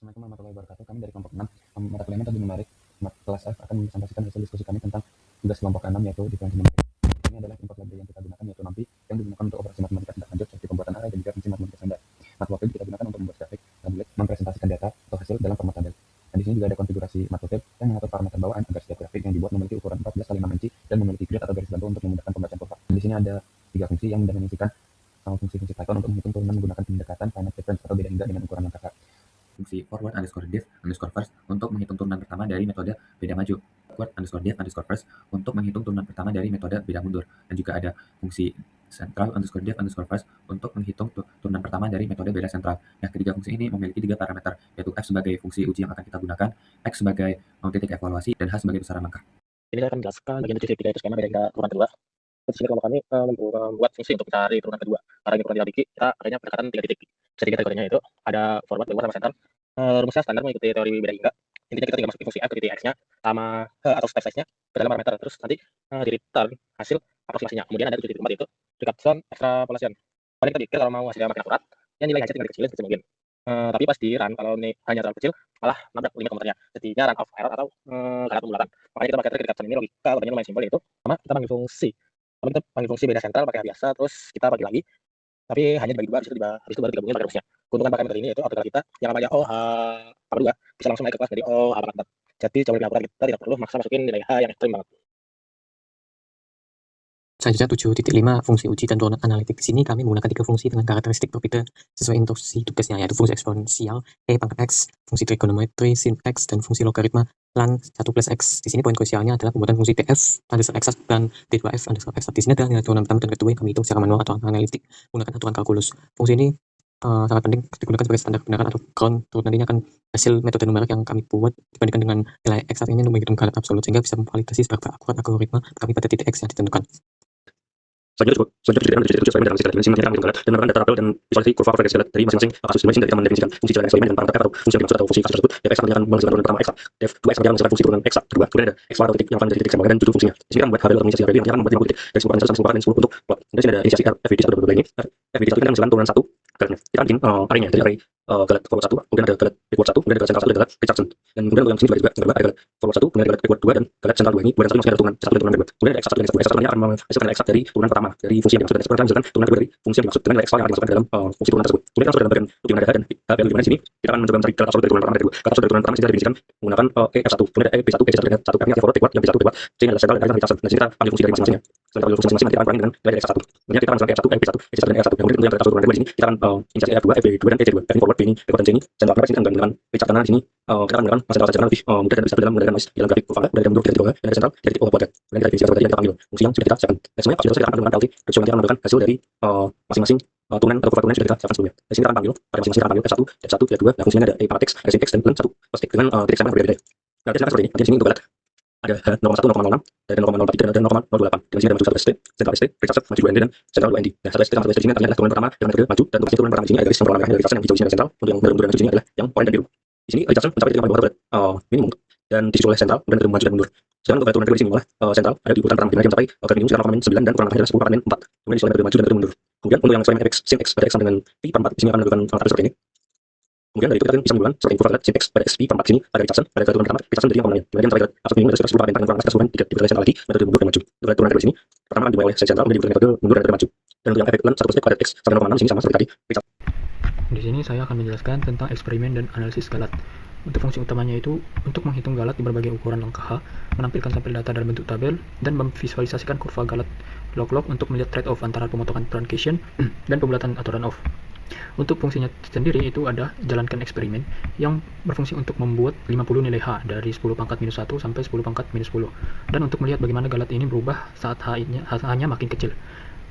Assalamualaikum warahmatullahi wabarakatuh. Kami dari kelompok 6. Mata kuliahnya tadi menarik. Kelas F akan mempresentasikan hasil diskusi kami tentang tugas kelompok 6, yaitu diferensi numerik. Ini adalah input library yang kita gunakan, yaitu NumPy, yang digunakan untuk operasi matematika tindak lanjut seperti pembuatan array dan juga fungsi matematika standar. Matplotlib kita gunakan untuk membuat grafik, tablet, mempresentasikan data atau hasil dalam format tabel. Dan di sini juga ada konfigurasi Matplotlib yang mengatur parameter bawaan agar setiap grafik yang dibuat memiliki ukuran 14 kali 6 inci dan memiliki grid atau garis bantu untuk memudahkan pembacaan kurva. Dan di sini ada 3 fungsi yang mendefinisikan fungsi-fungsi Python untuk menghitung turunan menggunakan pendekatan finite difference atau beda hingga dengan ukuran yang kakak. Fungsi forward_diff_first untuk menghitung turunan pertama dari metode beda maju, backward_diff_first untuk menghitung turunan pertama dari metode beda mundur, dan juga ada fungsi central_diff_first untuk menghitung turunan pertama dari metode beda sentral. Nah, ketiga fungsi ini memiliki 3 parameter, yaitu f sebagai fungsi uji yang akan kita gunakan, x sebagai titik evaluasi, dan h sebagai besaran langkah. Ini saya akan menjelaskan bagian 7.3 itu skema beda hingga turunan kedua. Di sini kelompok kami membuat fungsi untuk mencari turunan kedua. Karena ini turunan tidak diki, kita adanya pendekatan 3 titik. Jadi kategorinya itu ada forward, backward, sama center. Rumusnya standar mengikuti teori beda hingga. Intinya kita tinggal masukin fungsi f ke titik x-nya sama h atau step size-nya ke dalam parameter. Terus nanti di return hasil aproksimasinya. Kemudian ada 7.4 itu recapitulation extrapolation. Paling kita pikir kalau mau hasilnya makin akurat, ya nilai hasil tinggal dikecilin sekecil mungkin. Tapi pas di run, kalau ini hanya terlalu kecil, malah nabrak limit komputernya. Jadinya run of error atau galat pembulatan. Makanya kita pakai trik recapitulation ini, logika utamanya lumayan simpel, yaitu sama kita panggil fungsi. Kalau kita panggil fungsi beda sentral pakai biasa, terus kita bagi lagi, tapi hanya dibagi dua, habis itu baru digabungin pakai rumusnya. Keuntungan pakai metode ini yaitu artikel kita yang namanya OH_2 bisa langsung naik ke kelas dari OH44. Jadi jauh lebih akurat, kita tidak perlu maksa masukin nilai H yang ekstrim banget. Selanjutnya 7.5 fungsi uji dan turunan analitik. Di sini kami menggunakan 3 fungsi dengan karakteristik berbeda sesuai instruksi tugasnya, yaitu fungsi eksponensial E pangkat X, fungsi trigonometri sin X, dan fungsi logaritma lan 1 plus X. Di sini poin krusialnya adalah pembuatan fungsi TF underscore X dan T2F underscore X. Di sini adalah nilai turunan pertama dan kedua yang kami hitung secara manual atau analitik menggunakan aturan kalkulus. Fungsi ini sangat penting digunakan sebagai standar kebenaran atau ground truth. Nantinya akan hasil metode numerik yang kami buat dibandingkan dengan nilai X ini untuk menghitung galat absolut, sehingga bisa memvalidasi seberapa akurat algoritma kami pada titik X yang ditentukan. Selanjutnya sesuai dengan segala dimensi yang galat dan menggunakan data tabel dan visualisasi kurva frekuensi galat dari masing-masing kasus dimensi dari kita mendefinisikan fungsi jalan eksperimen dan parameter f atau fungsi yang dimaksud atau fungsi kasus tersebut. X akan menghasilkan turunan pertama x, def 2x akan menghasilkan fungsi turunan x kedua. Kemudian ada x atau titik yang akan menjadi titik sambungan dan 7 fungsinya. Di sini kita membuat HBL atau inisiasi HBL yang akan membuat 50 titik dari 10 sampai 10 untuk plot. Dan di sini ada inisiasi FVD 1 ini. FVD 1 ini akan menghasilkan turunan 1 galatnya. Kita bikin array-nya dari array galat forward 1, kemudian ada galat backward 1, kemudian ada galat central 1 dan galat Richardson. Dan kemudian yang sini juga ada galat forward 1, kemudian ada galat backward 2 dan galat central 2 ini. Kemudian satu masih ada turunan 1 dan turunan backward. Kemudian ada x1 dan x2. X1 ini akan menghasilkan x dari turunan pertama dari fungsi yang dimaksud, dan x2 akan menghasilkan turunan kedua dari fungsi yang dimaksud dengan nilai x yang dimasukkan dalam fungsi turunan tersebut. Kemudian langsung dalam bagian tujuan ada dan HBL di sini kita akan mencoba mencari galat absolut dari turunan pertama dan kedua. Galat absolut dari turunan pertama kita definisikan menggunakan EF1, kemudian ada EB1, EC1 dan 1 artinya forward, backward, dan B1 backward. C adalah central dan Richardson. Dan sini kita panggil fungsi dari masing-masingnya. Setelah panggil fungsi masing-masing nanti akan kurangi dengan nilai dari x1. Kemudian kita akan menggunakan EF1, EB1, EC1 dan EF1. Kemudian untuk yang galat absolut turunan kedua di sini kita akan inisiasi EF2, EB2 dan EC2. Dan forward B ini backward dan C ini central. Kenapa sini akan dengan Richardson di sini kita akan menggunakan mas central saja karena lebih mudah dan bisa dalam menggunakan noise dalam grafik kurva dari mundur kita juga dan dari central dari titik O kuadrat. Kemudian kita definisikan tadi yang kita panggil fungsi yang sudah kita siapkan. Dan semuanya pasti kita akan menggunakan penalti dan nanti akan menentukan hasil dari masing-masing turunan atau kurva turunan yang sudah kita siapkan sebelumnya. Di sini kita akan panggil pada masing-masing kita panggil F1, F1, F2. Nah, fungsinya ada E pangkat X, ada sin X dan 1 plus X dengan titik sama yang berbeda. Nah, kita silakan seperti ini. Nanti di sini untuk galat ada 0,1, 0,06, ada 0,043 dan ada 0,028. Di sini ada maju 1 ST, central ST, Richardson, maju 2ND dan central 2ND. Nah, 1 ST sama 1 ST di sini artinya adalah turunan pertama dengan kedua maju, dan untuk turunan pertama di sini ada garis yang berwarna merah dari Richardson yang hijau di sini ada central. Untuk yang mundur dan maju di sini adalah yang poin dan biru. Di sini Richardson mencapai titik yang paling bawah minimum dan disusul oleh central, kemudian maju dan mundur. Sekarang untuk turunan kedua di sini malah central ada di urutan pertama yang mencapai garis minimum sekarang 9 dan kurang lebih adalah 10/4. Kemudian disusul dengan maju dan mundur. Kemudian untuk yang eksperimen fx sin x pada x sama dengan pi/4 di sini akan menentukan angka seperti ini. Kemudian dari itu kita bisa menentukan seperti kurva galat sin x pada x pi/4 sini pada Richardson pada turunan pertama Richardson jadi yang komponennya. Kemudian sampai galat absolut minimum ada 10/4 paling kurang sekitar 10/4 tidak diputar central lagi metode mundur dan maju. Untuk turunan kedua di sini pertama akan dimulai oleh central kemudian diputar metode mundur dan maju. Dan untuk yang efek 1 plus x pada x sampai 0,6 di sini sama seperti tadi Richardson. Di sini saya akan menjelaskan tentang eksperimen dan analisis galat. Untuk fungsi utamanya itu untuk menghitung galat di berbagai ukuran langkah H, menampilkan sampel data dalam bentuk tabel, dan memvisualisasikan kurva galat log-log untuk melihat trade-off antara pemotongan truncation dan pembulatan atau run-off. Untuk fungsinya sendiri itu ada jalankan eksperimen yang berfungsi untuk membuat 50 nilai H dari 10⁻⁻1 sampai 10⁻⁻10 dan untuk melihat bagaimana galat ini berubah saat H-nya makin kecil.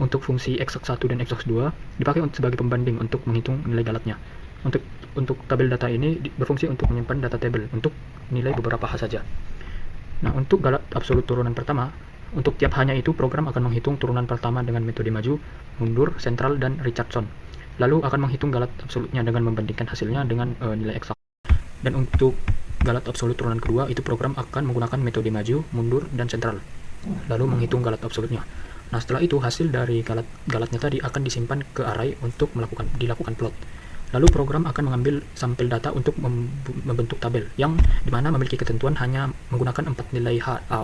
Untuk fungsi x1 dan x2 dipakai sebagai pembanding untuk menghitung nilai galatnya. Untuk tabel data ini berfungsi untuk menyimpan data tabel untuk nilai beberapa H saja. Nah, untuk galat absolut turunan pertama, untuk tiap H-nya itu program akan menghitung turunan pertama dengan metode maju, mundur, central, dan Richardson. Lalu akan menghitung galat absolutnya dengan membandingkan hasilnya dengan nilai eksak. Dan untuk galat absolut turunan kedua, itu program akan menggunakan metode maju, mundur, dan central. Lalu menghitung galat absolutnya. Nah, setelah itu hasil dari galatnya tadi akan disimpan ke array untuk dilakukan plot. Lalu program akan mengambil sampel data untuk membentuk tabel yang dimana memiliki ketentuan hanya menggunakan 4 nilai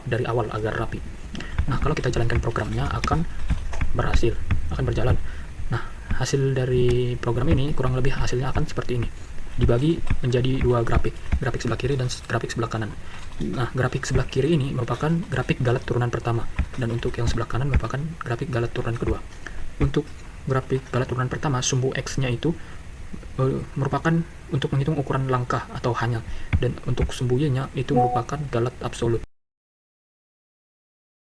dari awal agar rapi. Nah, kalau kita jalankan programnya akan berjalan. Nah, hasil dari program ini kurang lebih hasilnya akan seperti ini. Dibagi menjadi dua grafik sebelah kiri dan grafik sebelah kanan. Nah, grafik sebelah kiri ini merupakan grafik galat turunan pertama, dan untuk yang sebelah kanan merupakan grafik galat turunan kedua. Untuk grafik galat turunan pertama, sumbu X-nya itu merupakan untuk menghitung ukuran langkah atau hanya, dan untuk sumbu Y-nya itu merupakan galat absolut.